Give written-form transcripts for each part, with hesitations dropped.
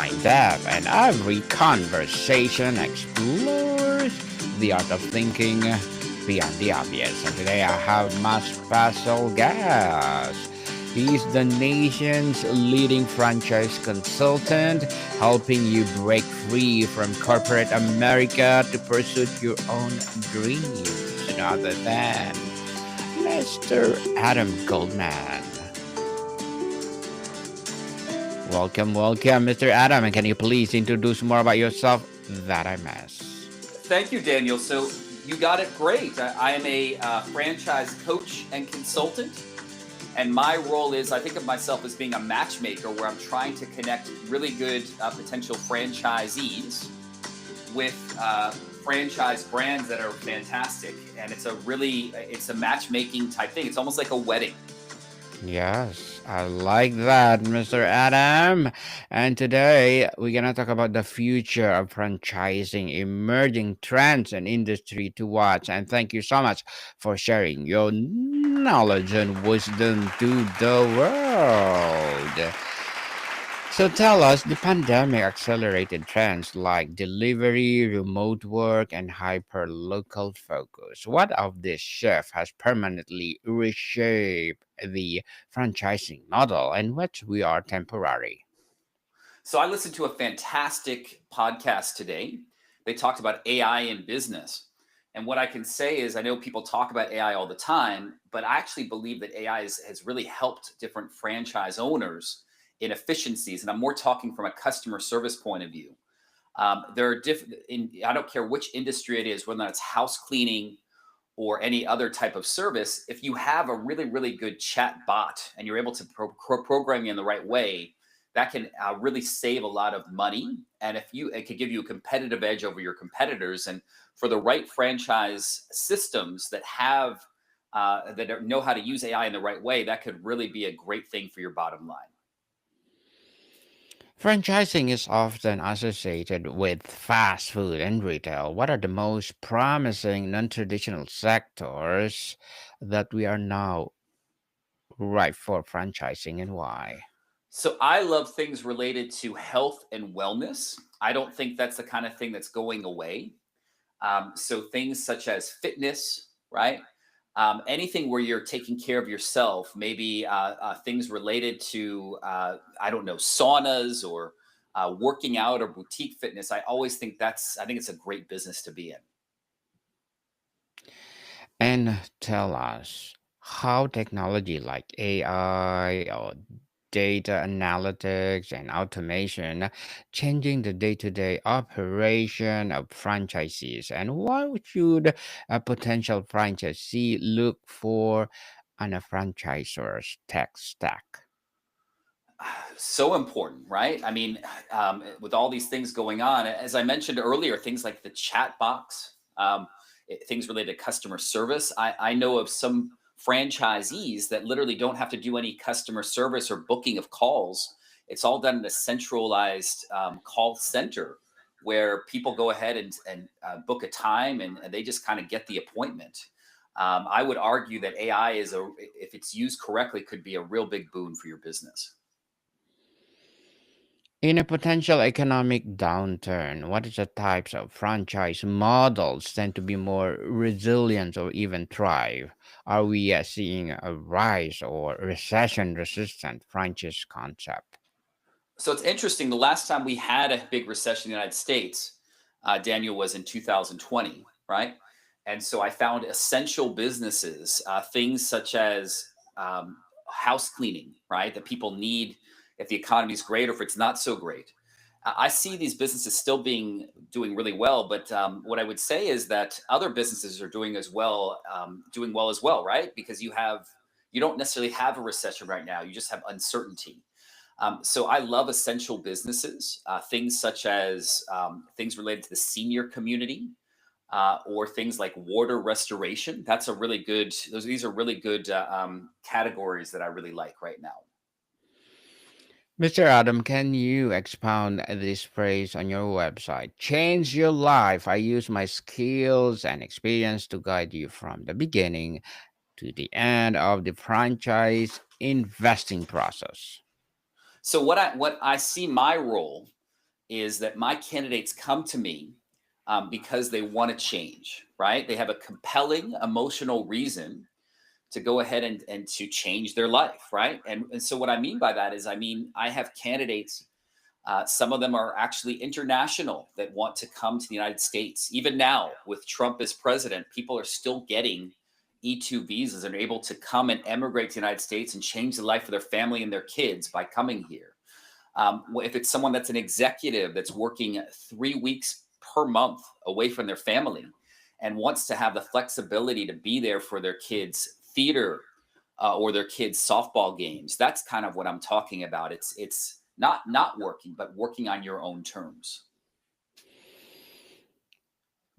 in-depth, and every conversation explores the art of thinking beyond the obvious. And today I have my special guest. He's the nation's leading franchise consultant, helping you break free from corporate America to pursue your own dreams. None other than Mr. Adam Goldman. Welcome, Mr. Adam. And can you please introduce more about yourself that I missed? Thank you, Daniel. So you got it great. I am a franchise coach and consultant. And my role is I think of myself as being a matchmaker where I'm trying to connect really good potential franchisees with franchise brands that are fantastic. And it's a matchmaking type thing. It's almost like a wedding. Yes, I like that, Mr. Adam. And today we're going to talk about the future of franchising, emerging trends and industry to watch. And thank you so much for sharing your knowledge and wisdom to the world. So tell us, the pandemic accelerated trends like delivery, remote work, and hyper-local focus. What of this shift has permanently reshaped the franchising model and which we are temporary? So I listened to a fantastic podcast today. They talked about AI in business. And what I can say is, I know people talk about AI all the time, but I actually believe that AI has really helped different franchise owners in efficiencies. And I'm more talking from a customer service point of view. There are different, I don't care which industry it is, whether it's house cleaning or any other type of service. If you have a really, really good chat bot and you're able to program it in the right way, that can really save a lot of money. And it could give you a competitive edge over your competitors. And for the right franchise systems know how to use AI in the right way, that could really be a great thing for your bottom line. Franchising is often associated with fast food and retail. What are the most promising non-traditional sectors that we are now ripe for franchising and why? So I love things related to health and wellness. I don't think that's the kind of thing that's going away. So things such as fitness, right? Anything where you're taking care of yourself, maybe things related to, I don't know, saunas or working out or boutique fitness. I think it's a great business to be in. And tell us how technology like AI or data analytics and automation changing the day-to-day operation of franchisees, and what should a potential franchisee look for on a franchisor's tech stack? So important, right? I mean, with all these things going on, as I mentioned earlier, things like the chat box, things related to customer service. I know of some franchisees that literally don't have to do any customer service or booking of calls. It's all done in a centralized call center where people go ahead and book a time and they just kind of get the appointment. I would argue that AI if it's used correctly, could be a real big boon for your business. In a potential economic downturn, what is the types of franchise models tend to be more resilient or even thrive? Are we seeing a rise or recession-resistant franchise concept? So it's interesting. The last time we had a big recession in the United States, Daniel, was in 2020, right? And so I found essential businesses, things such as house cleaning, right? That people need if the economy is great or if it's not so great. I see these businesses still being doing really well, but what I would say is that other businesses are doing well as well, right? Because you don't necessarily have a recession right now; you just have uncertainty. So I love essential businesses, things such as things related to the senior community, or things like water restoration. That's a really good. These are really good categories that I really like right now. Mr. Adam, can you expound this phrase on your website? Change your life. I use my skills and experience to guide you from the beginning to the end of the franchise investing process. So what I see my role. is that my candidates come to me because they want to change, right? They have a compelling emotional reason to go ahead and to change their life, right? And so what I mean by that is, I mean, I have candidates, some of them are actually international that want to come to the United States. Even now, with Trump as president, people are still getting E2 visas and are able to come and emigrate to the United States and change the life of their family and their kids by coming here. If it's someone that's an executive that's working 3 weeks per month away from their family and wants to have the flexibility to be there for their kids' theater or their kids' softball games, that's kind of what I'm talking about. It's not working, but working on your own terms.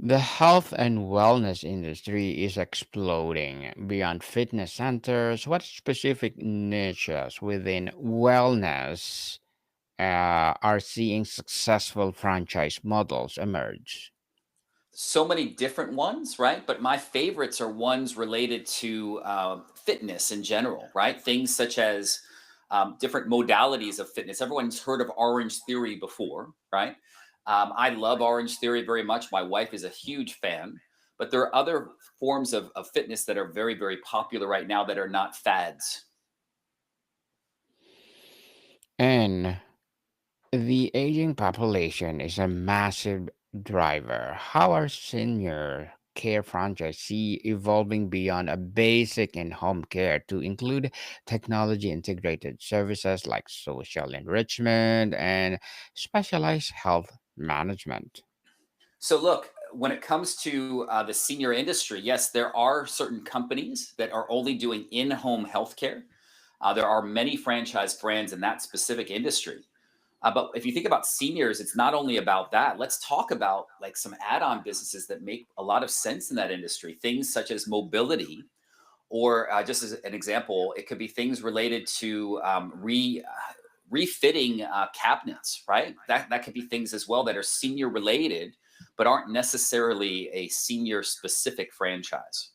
The health and wellness industry is exploding. Beyond fitness centers, what specific niches within wellness are seeing successful franchise models emerge? So many different ones, right? But my favorites are ones related to fitness in general, right? Things such as different modalities of fitness. Everyone's heard of Orange Theory before, right? I love Orange Theory very much. My wife is a huge fan. But there are other forms of fitness that are very, very popular right now that are not fads. And the aging population is a massive driver. How are senior care franchisee evolving beyond a basic and home care to include technology integrated services like social enrichment and specialized health management? So, look, when it comes to the senior industry, yes, there are certain companies that are only doing in home healthcare. There are many franchise brands in that specific industry. But if you think about seniors, it's not only about that. Let's talk about like some add-on businesses that make a lot of sense in that industry. Things such as mobility, or just as an example, it could be things related to refitting cabinets, right? That could be things as well that are senior related, but aren't necessarily a senior specific franchise.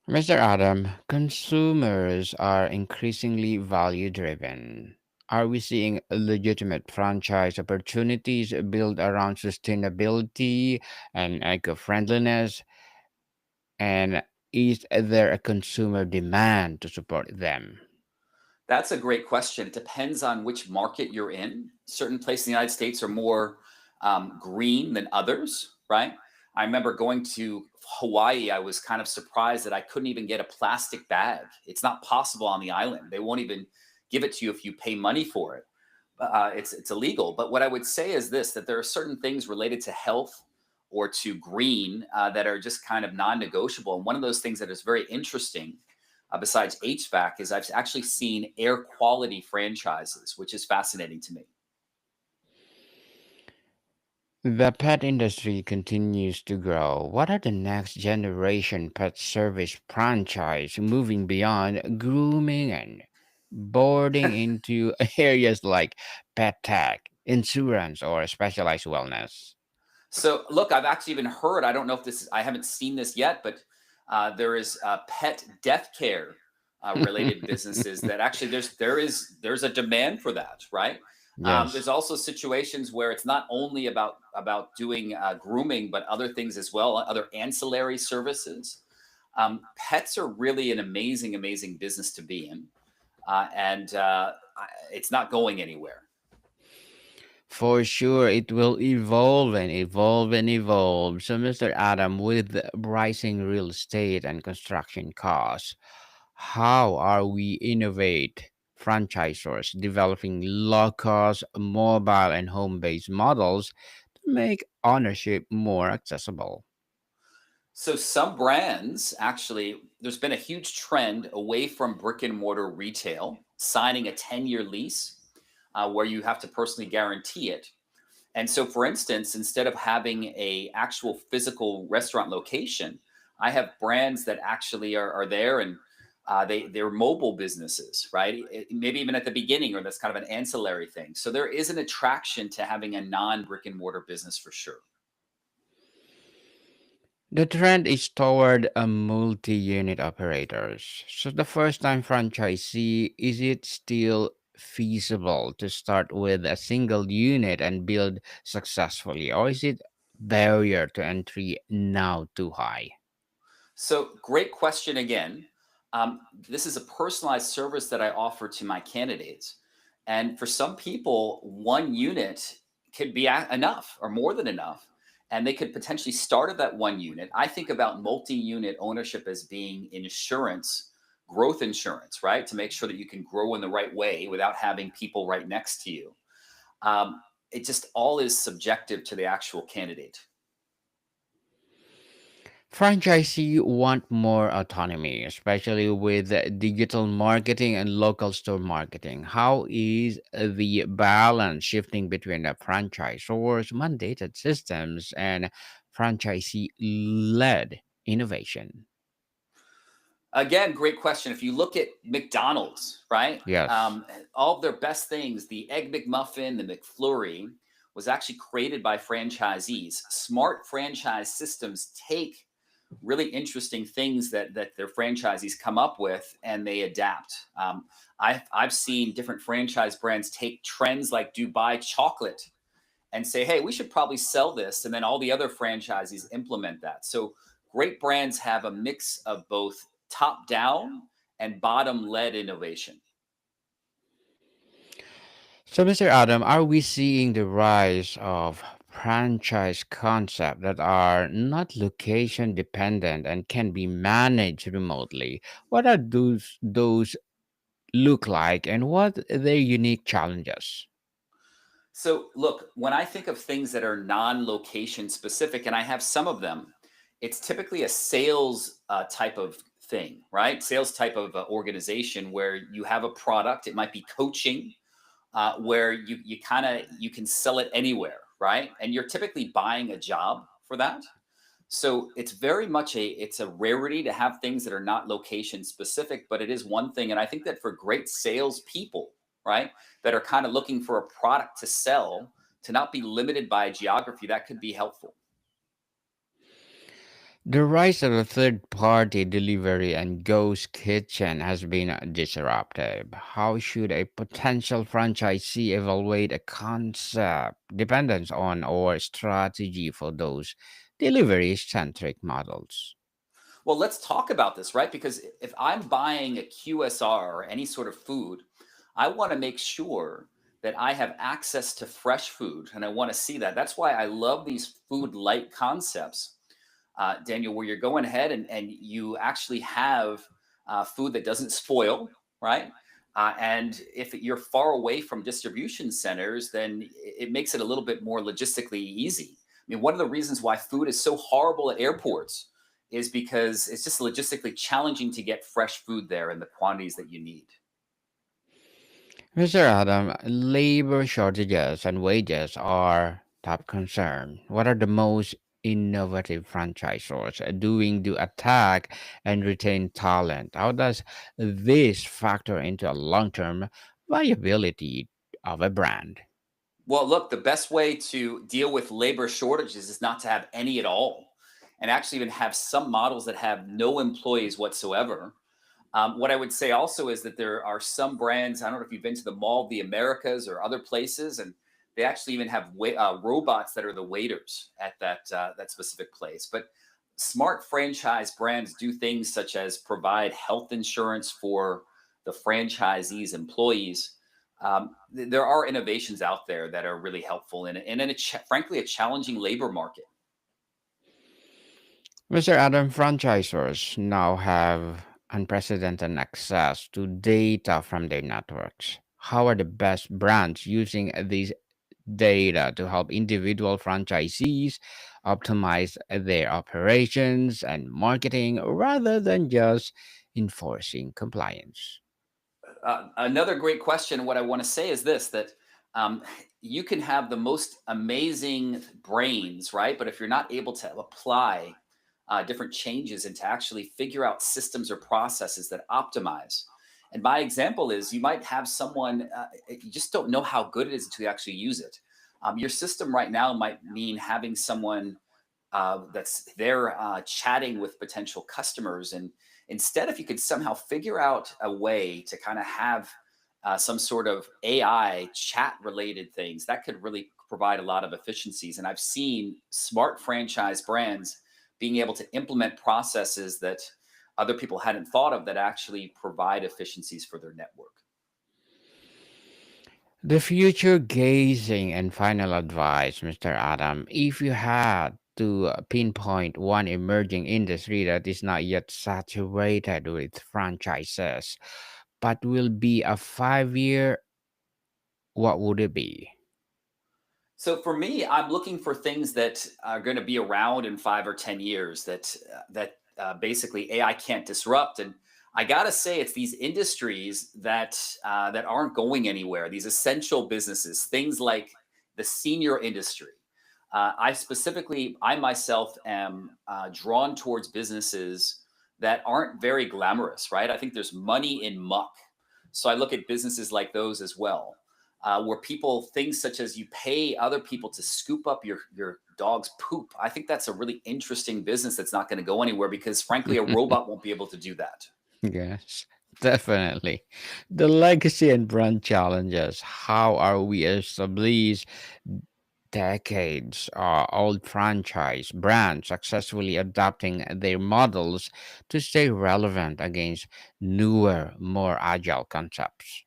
Mr. Adam, consumers are increasingly value driven. Are we seeing legitimate franchise opportunities built around sustainability and eco friendliness? And is there a consumer demand to support them? That's a great question. It depends on which market you're in. Certain places in the United States are more green than others, right? I remember going to Hawaii. I was kind of surprised that I couldn't even get a plastic bag. It's not possible on the island. They won't even give it to you if you pay money for it. It's illegal. But what I would say is this: that there are certain things related to health or to green that are just kind of non-negotiable. And one of those things that is very interesting besides HVAC is I've actually seen air quality franchises, which is fascinating to me. The pet industry continues to grow. What are the next generation pet service franchise moving beyond grooming and boarding into areas like pet tech, insurance, or specialized wellness? So, look, I've actually even heard. I don't know if this is. I haven't seen this yet, but there is pet death care related businesses that actually there's a demand for that, right? Yes. There's also situations where it's not only about doing grooming, but other things as well, other ancillary services. Pets are really an amazing, amazing business to be in, and it's not going anywhere. For sure, it will evolve and evolve and evolve. So, Mr. Adam, with the rising real estate and construction costs, how are we innovate franchisors developing low-cost mobile and home-based models to make ownership more accessible? So some brands actually, there's been a huge trend away from brick and mortar retail, signing a 10-year lease where you have to personally guarantee it. And so, for instance, instead of having a actual physical restaurant location, I have brands that actually are there and they're mobile businesses, right? Maybe even at the beginning, or that's kind of an ancillary thing. So there is an attraction to having a non brick and mortar business for sure. The trend is toward a multi-unit operators. So the first-time franchisee, is it still feasible to start with a single unit and build successfully, or is it barrier to entry now too high? So, great question again. This is a personalized service that I offer to my candidates. And for some people, one unit could be enough or more than enough. And they could potentially start at that one unit. I think about multi unit ownership as being insurance, growth insurance, right? To make sure that you can grow in the right way without having people right next to you. It just all is subjective to the actual candidate. Franchisee want more autonomy, especially with digital marketing and local store marketing. How is the balance shifting between the franchisors' mandated systems and franchisee-led innovation? Again, great question. If you look at McDonald's, right? Yes. All of their best things, the Egg McMuffin, the McFlurry, was actually created by franchisees. Smart franchise systems take really interesting things that their franchisees come up with and they adapt. I've seen different franchise brands take trends like Dubai chocolate and say, hey, we should probably sell this. And then all the other franchisees implement that. So great brands have a mix of both top down and bottom led innovation. So, Mr. Adam, are we seeing the rise of franchise concepts that are not location dependent and can be managed remotely? What are those look like and what are their unique challenges? So, look, when I think of things that are non location specific, and I have some of them, it's typically a sales type of thing, right? Sales type of organization where you have a product. It might be coaching, where you kind of you can sell it anywhere, right? And you're typically buying a job for that. So it's very much a rarity to have things that are not location specific, but it is one thing. And I think that for great sales people, right, that are kind of looking for a product to sell, to not be limited by geography, that could be helpful. The rise of a third party delivery and ghost kitchen has been disruptive. How should a potential franchisee evaluate a concept dependence on or strategy for those delivery centric models? Well, let's talk about this, right? Because if I'm buying a QSR or any sort of food, I want to make sure that I have access to fresh food and I want to see that. That's why I love these food light concepts, Daniel, where you're going ahead and you actually have food that doesn't spoil, right? And if you're far away from distribution centers, then it makes it a little bit more logistically easy. I mean, one of the reasons why food is so horrible at airports is because it's just logistically challenging to get fresh food there in the quantities that you need. Mr. Adam, labor shortages and wages are top concern. What are the most innovative franchisors doing to attack and retain talent? How does this factor into a long-term viability of a brand? Well, look, the best way to deal with labor shortages is not to have any at all, and actually even have some models that have no employees whatsoever. What I would say also is that there are some brands. I don't know if you've been to the Mall of the Americas or other places, and they actually even have robots that are the waiters at that specific place. But smart franchise brands do things such as provide health insurance for the franchisees' employees. There are innovations out there that are really helpful in frankly a challenging labor market. Mr. Adam, franchisors now have unprecedented access to data from their networks. How are the best brands using these data to help individual franchisees optimize their operations and marketing rather than just enforcing compliance? Another great question. What I want to say is this: that um, you can have the most amazing brains, right? But if you're not able to apply different changes and to actually figure out systems or processes that optimize. And my example is you might have someone, you just don't know how good it is until you actually use it. Your system right now might mean having someone that's there chatting with potential customers. And instead, if you could somehow figure out a way to kind of have some sort of AI chat related things that could really provide a lot of efficiencies. And I've seen smart franchise brands being able to implement processes that other people hadn't thought of that actually provide efficiencies for their network. The future gazing and final advice, Mr. Adam. If you had to pinpoint one emerging industry that is not yet saturated with franchises, but will be a 5 year, what would it be? So for me, I'm looking for things that are going to be around in 5 or 10 years that basically AI can't disrupt. And I gotta say, it's these industries that aren't going anywhere. These essential businesses, things like the senior industry. I myself am drawn towards businesses that aren't very glamorous, right? I think there's money in muck. So I look at businesses like those as well, where people things such as you pay other people to scoop up your dog's poop. I think that's a really interesting business that's not going to go anywhere because frankly a robot won't be able to do that. Yes, definitely. The legacy and brand challenges. How are we established decades old franchise brands successfully adapting their models to stay relevant against newer, more agile concepts?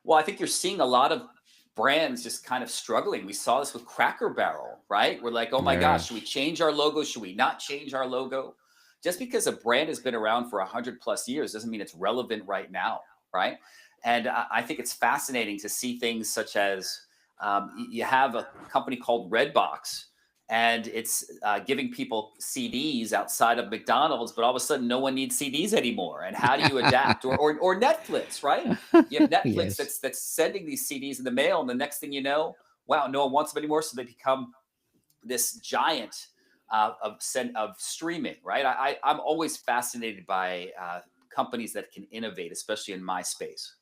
Well, I think you're seeing a lot of brands just kind of struggling. We saw this with Cracker Barrel, right? We're like, oh my gosh, should we Yes. change our logo? Should we not change our logo? Just because a brand has been around for 100 plus years doesn't mean it's relevant right now, right? And I think it's fascinating to see things such as you have a company called Redbox, and it's giving people CDs outside of McDonald's, but all of a sudden no one needs CDs anymore. And how do you adapt? Or Netflix, right? You have Netflix Yes. that's sending these CDs in the mail, and the next thing you know, wow, no one wants them anymore, so they become this giant of streaming, right? I'm always fascinated by companies that can innovate, especially in my space.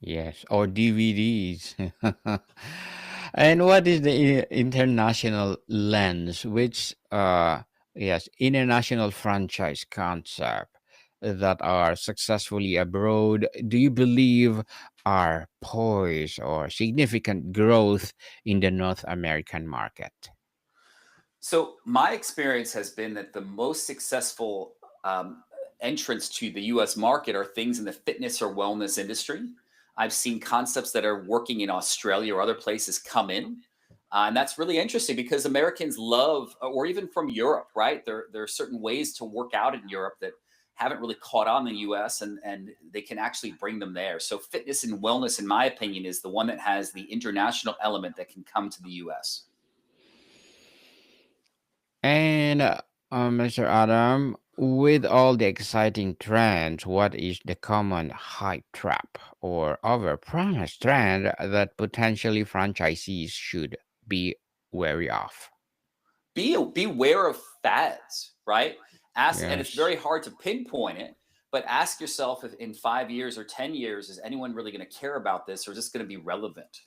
Yes, or DVDs. And what is the international lens, which yes, international franchise concept that are successfully abroad, do you believe are poised or significant growth in the North American market? So my experience has been that the most successful entrance to the U.S. market are things in the fitness or wellness industry. I've seen concepts that are working in Australia or other places come in, and that's really interesting because Americans love, or even from Europe, right? There are certain ways to work out in Europe that haven't really caught on in the U.S. and they can actually bring them there. So fitness and wellness, in my opinion, is the one that has the international element that can come to the U.S. And Mr. Adam, with all the exciting trends, what is the common hype trap or overpromised trend that potentially franchisees should be wary of? Beware of fads, right? Ask, and it's Yes. very hard to pinpoint it, but ask yourself if in 5 years or 10 years, is anyone really going to care about this, or is this going to be relevant?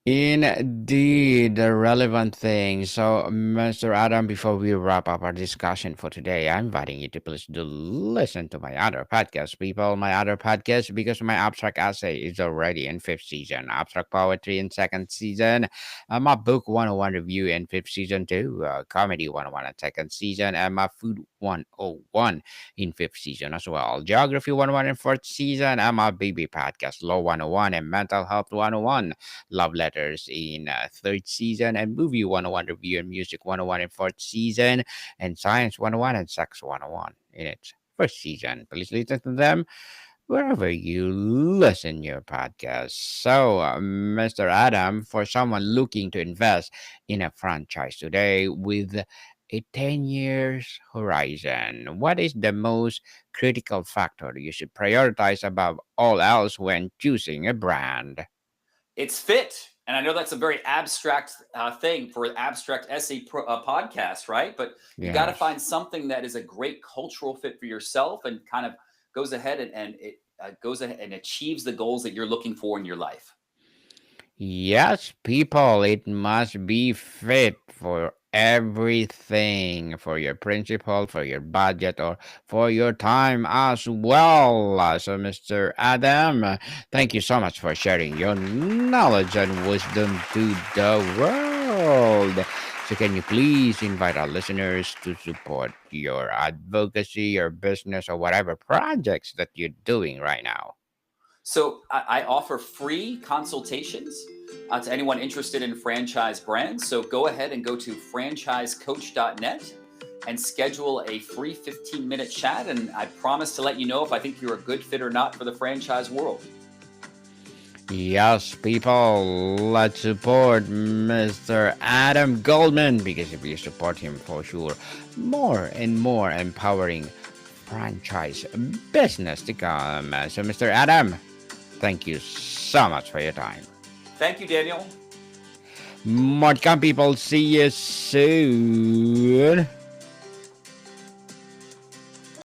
Indeed, the relevant thing. So, Mr. Adam, before we wrap up our discussion for today, I'm inviting you to please do listen to my other podcast, people. My other podcast, because my abstract essay is already in fifth season, abstract poetry in second season, my book 101 review in fifth season too, comedy 101 in second season, and my food 101 in fifth season as well, geography 101 in fourth season, and my baby podcast, law 101 and mental health 101, love letters in third season, and movie 101 review and music 101 in fourth season, and science 101 and sex 101 in its first season. Please listen to them wherever you listen your podcast. So, Mr. Adam, for someone looking to invest in a franchise today with a 10 years horizon, what is the most critical factor you should prioritize above all else when choosing a brand? It's fit. And I know that's a very abstract thing for an abstract essay podcast, right? But you got to Yes. find something that is a great cultural fit for yourself and kind of goes ahead and it goes ahead and achieves the goals that you're looking for in your life. Yes, people, it must be fit for everything for your principal, for your budget, or for your time as well. So, Mr. Adam, thank you so much for sharing your knowledge and wisdom to the world. So, can you please invite our listeners to support your advocacy, your business, or whatever projects that you're doing right now? So I offer free consultations to anyone interested in franchise brands. So go ahead and go to franchisecoach.net and schedule a free 15-minute chat. And I promise to let you know if I think you're a good fit or not for the franchise world. Yes, people, let's support Mr. Adam Goldman because if you support him for sure, more and more empowering franchise business to come. So, Mr. Adam, thank you so much for your time. Thank you, Daniel. More to come, people. See you soon.